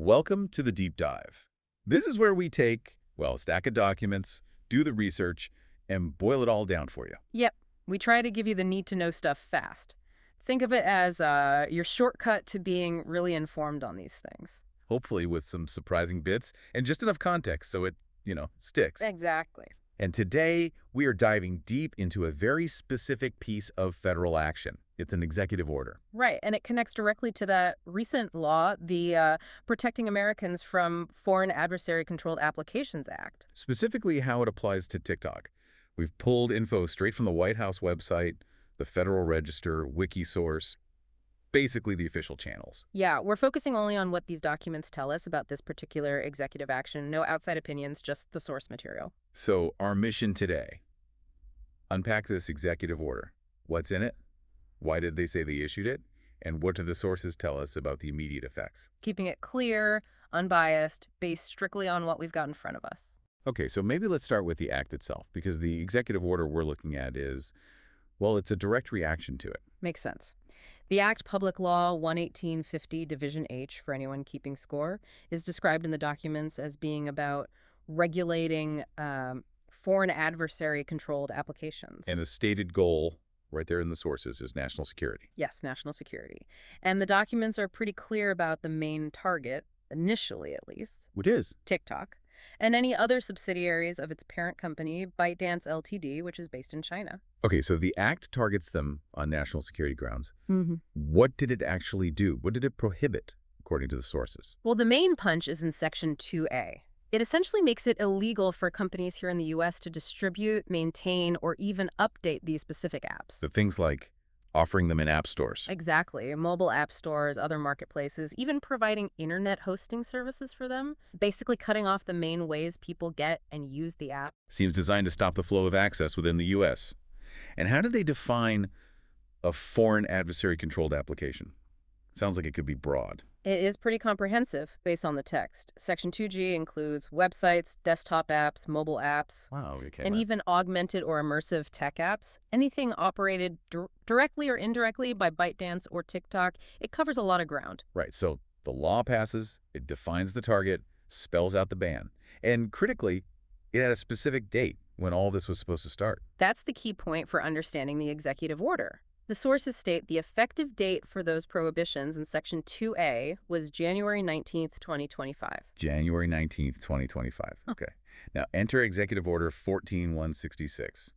Welcome to the Deep Dive. This is where we take, well, a stack of documents, do the research, and boil it all down for you. Yep. We try to give you the need-to-know stuff fast. Think of it as your shortcut to being really informed on these things. Hopefully with some surprising bits and just enough context so it, sticks. Exactly. And today, we are diving deep into a very specific piece of federal action. It's an executive order. Right, and it connects directly to that recent law, the Protecting Americans from Foreign Adversary-Controlled Applications Act. Specifically how it applies to TikTok. We've pulled info straight from the White House website, the Federal Register, Wikisource, basically the official channels. Yeah, we're focusing only on what these documents tell us about this particular executive action. No outside opinions, just the source material. So our mission today, unpack this executive order. What's in it? Why did they say they issued it? And what do the sources tell us about the immediate effects? Keeping it clear, unbiased, based strictly on what we've got in front of us. Okay, so maybe let's start with the act itself, because the executive order we're looking at is, well, it's a direct reaction to it. Makes sense. The Act Public Law 11850 Division H, for anyone keeping score, is described in the documents as being about regulating foreign adversary-controlled applications. And the stated goal, right there in the sources, is national security. Yes, national security. And the documents are pretty clear about the main target, initially at least. Which is? TikTok. And any other subsidiaries of its parent company, ByteDance Ltd., which is based in China. Okay, so the act targets them on national security grounds. Mm-hmm. What did it actually do? What did it prohibit, according to the sources? Well, the main punch is in Section 2A. It essentially makes it illegal for companies here in the U.S. to distribute, maintain, or even update these specific apps. The things like offering them in app stores. Exactly. Mobile app stores, other marketplaces, even providing internet hosting services for them, basically cutting off the main ways people get and use the app. Seems designed to stop the flow of access within the U.S. And how do they define a foreign adversary-controlled application? Sounds like it could be broad. It is pretty comprehensive based on the text. Section 2G includes websites, desktop apps, mobile apps, Wow, okay. and even augmented or immersive tech apps. Anything operated directly or indirectly by ByteDance or TikTok, it covers a lot of ground. Right, so the law passes, it defines the target, spells out the ban. And critically, it had a specific date when all this was supposed to start. That's the key point for understanding the executive order. The sources state the effective date for those prohibitions in Section 2A was January 19th, 2025. January 19th, 2025. Okay. Now, enter Executive Order 14166.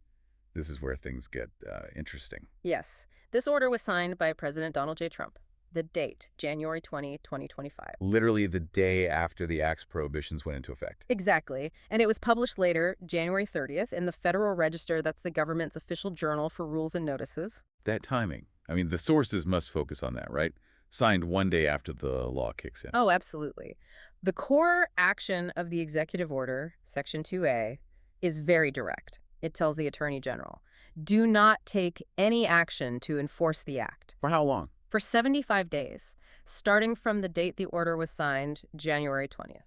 This is where things get interesting. Yes. This order was signed by President Donald J. Trump. The date, January 20, 2025. Literally the day after the Act's prohibitions went into effect. Exactly. And it was published later, January 30th, in the Federal Register. That's the government's official journal for rules and notices. That timing. I mean, the sources must focus on that, right? Signed one day after the law kicks in. Oh, absolutely. The core action of the executive order, Section 2A, is very direct. It tells the Attorney General, do not take any action to enforce the act. For how long? For 75 days, starting from the date the order was signed, January 20th.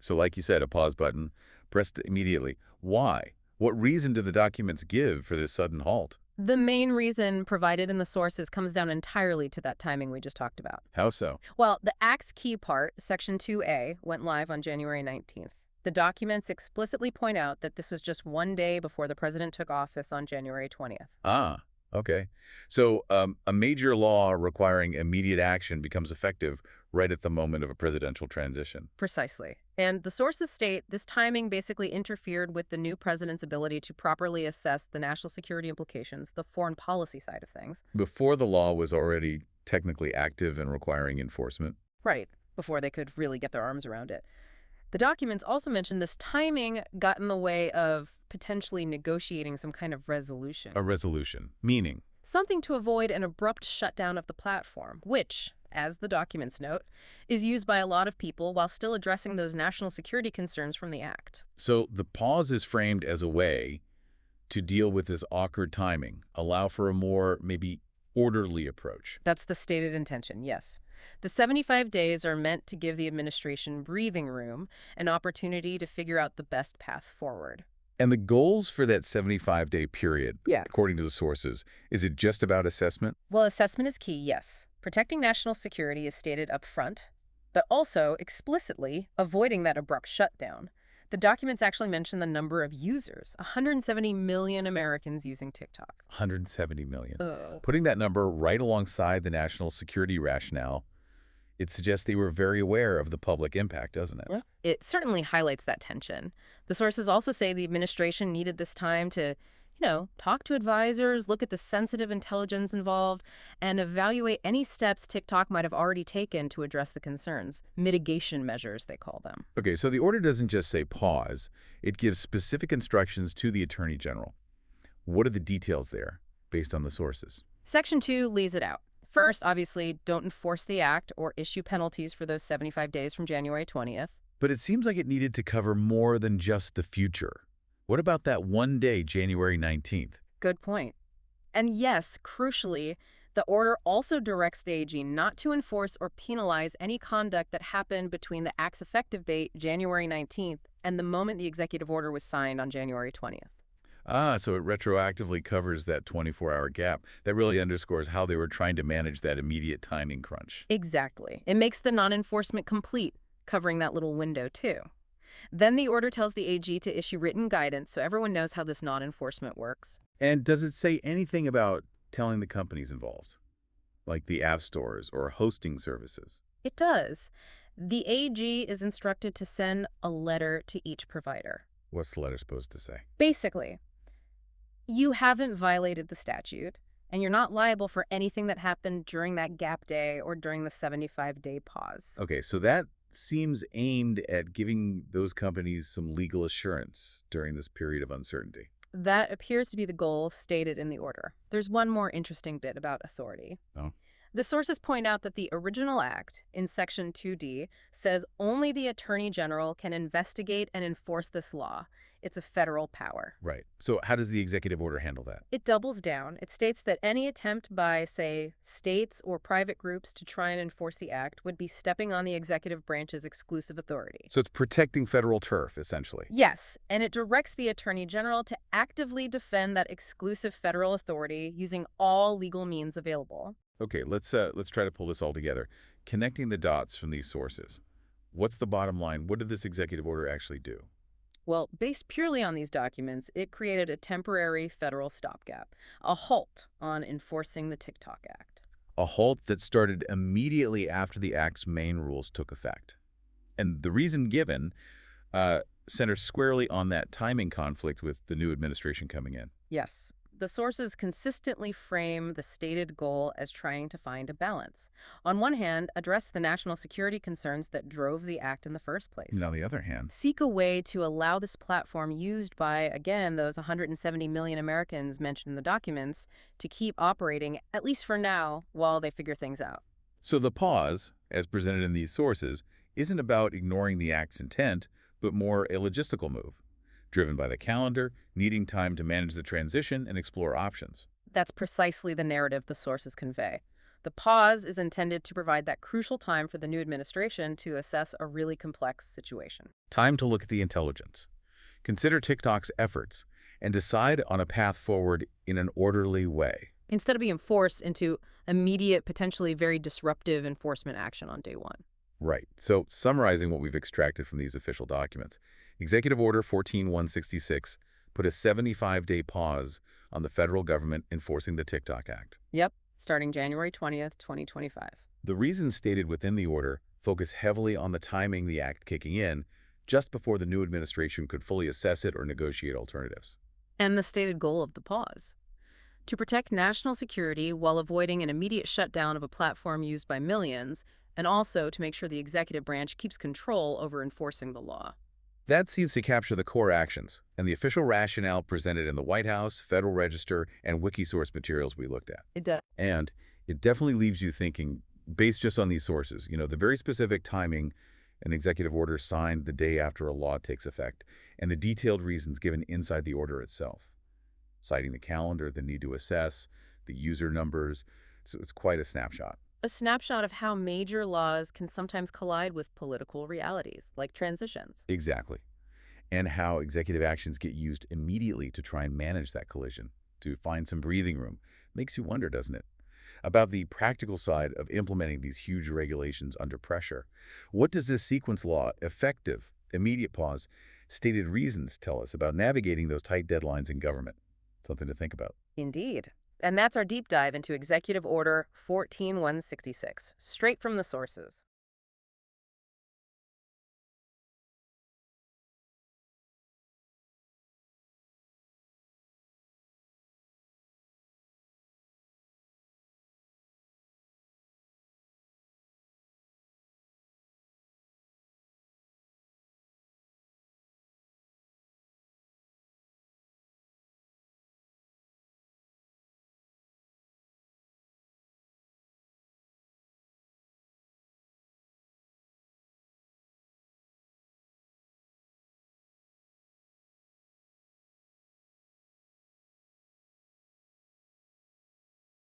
So like you said, a pause button, pressed immediately. Why? What reason do the documents give for this sudden halt? The main reason provided in the sources comes down entirely to that timing we just talked about. How so? Well, the Act's key part, Section 2A, went live on January 19th. The documents explicitly point out that this was just one day before the president took office on January 20th. Ah, okay. So a major law requiring immediate action becomes effective right at the moment of a presidential transition. Precisely. And the sources state this timing basically interfered with the new president's ability to properly assess the national security implications, the foreign policy side of things. Before the law was already technically active and requiring enforcement. Right, before they could really get their arms around it. The documents also mention this timing got in the way of potentially negotiating some kind of resolution. A resolution, meaning? Something to avoid an abrupt shutdown of the platform, which, as the documents note, is used by a lot of people while still addressing those national security concerns from the Act. So the pause is framed as a way to deal with this awkward timing, allow for a more, maybe, orderly approach. That's the stated intention, yes. The 75 days are meant to give the administration breathing room, an opportunity to figure out the best path forward. And the goals for that 75-day period, Yeah. according to the sources, is it just about assessment? Well, assessment is key, yes. Protecting national security is stated up front. but also explicitly avoiding that abrupt shutdown. The documents actually mention the number of users, 170 million Americans using TikTok. 170 million. Oh. Putting that number right alongside the national security rationale, it suggests they were very aware of the public impact, doesn't it? Yeah. It certainly highlights that tension. The sources also say the administration needed this time to, talk to advisors, look at the sensitive intelligence involved, and evaluate any steps TikTok might have already taken to address the concerns. Mitigation measures, they call them. Okay, so the order doesn't just say pause. It gives specific instructions to the Attorney General. What are the details there, based on the sources? Section 2 lays it out. First, obviously, don't enforce the act or issue penalties for those 75 days from January 20th. But it seems like it needed to cover more than just the future. What about that one day, January 19th? Good point. And yes, crucially, the order also directs the AG not to enforce or penalize any conduct that happened between the act's effective date, January 19th, and the moment the executive order was signed on January 20th. Ah, so it retroactively covers that 24-hour gap. That really underscores how they were trying to manage that immediate timing crunch. Exactly. It makes the non-enforcement complete, covering that little window too. Then the order tells the AG to issue written guidance so everyone knows how this non-enforcement works. And does it say anything about telling the companies involved, like the app stores or hosting services? It does. The AG is instructed to send a letter to each provider. What's the letter supposed to say? Basically, you haven't violated the statute, and you're not liable for anything that happened during that gap day or during the 75-day pause. Okay, so that seems aimed at giving those companies some legal assurance during this period of uncertainty. That appears to be the goal stated in the order. There's one more interesting bit about authority. Oh. The sources point out that the original act, in Section 2D, says only the Attorney General can investigate and enforce this law. It's a federal power. Right. So how does the executive order handle that? It doubles down. It states that any attempt by, say, states or private groups to try and enforce the act would be stepping on the executive branch's exclusive authority. So it's protecting federal turf, essentially. Yes, and it directs the Attorney General to actively defend that exclusive federal authority using all legal means available. Okay, let's try to pull this all together. Connecting the dots from these sources. What's the bottom line? What did this executive order actually do? Well, based purely on these documents, it created a temporary federal stopgap, a halt on enforcing the TikTok Act. A halt that started immediately after the Act's main rules took effect. And the reason given centers squarely on that timing conflict with the new administration coming in. Yes. The sources consistently frame the stated goal as trying to find a balance. On one hand, address the national security concerns that drove the act in the first place. And on the other hand, Seek a way to allow this platform used by, again, those 170 million Americans mentioned in the documents to keep operating, at least for now, while they figure things out. so the pause, as presented in these sources, isn't about ignoring the Act's intent, but more a logistical move, driven by the calendar, needing time to manage the transition and explore options. That's precisely the narrative the sources convey. The pause is intended to provide that crucial time for the new administration to assess a really complex situation. Time to look at the intelligence. Consider TikTok's efforts and decide on a path forward in an orderly way. Instead of being forced into immediate, potentially very disruptive enforcement action on day one. Right. So summarizing what we've extracted from these official documents, Executive Order 14166 put a 75-day pause on the federal government enforcing the TikTok Act. Yep, starting January 20th, 2025. The reasons stated within the order focus heavily on the timing the act kicking in just before the new administration could fully assess it or negotiate alternatives. And the stated goal of the pause: to protect national security while avoiding an immediate shutdown of a platform used by millions, and also to make sure the executive branch keeps control over enforcing the law. That seems to capture the core actions and the official rationale presented in the White House, Federal Register, and Wikisource materials we looked at. It does. And it definitely leaves you thinking, based just on these sources, the very specific timing an executive order signed the day after a law takes effect, and the detailed reasons given inside the order itself, citing the calendar, the need to assess, the user numbers. It's quite a snapshot. A snapshot of how major laws can sometimes collide with political realities, like transitions. Exactly. And how executive actions get used immediately to try and manage that collision, to find some breathing room. Makes you wonder, doesn't it? about the practical side of implementing these huge regulations under pressure. What does this sequence law, effective, immediate pause, stated reasons tell us about navigating those tight deadlines in government? Something to think about. Indeed. And that's our deep dive into Executive Order 14166, straight from the sources.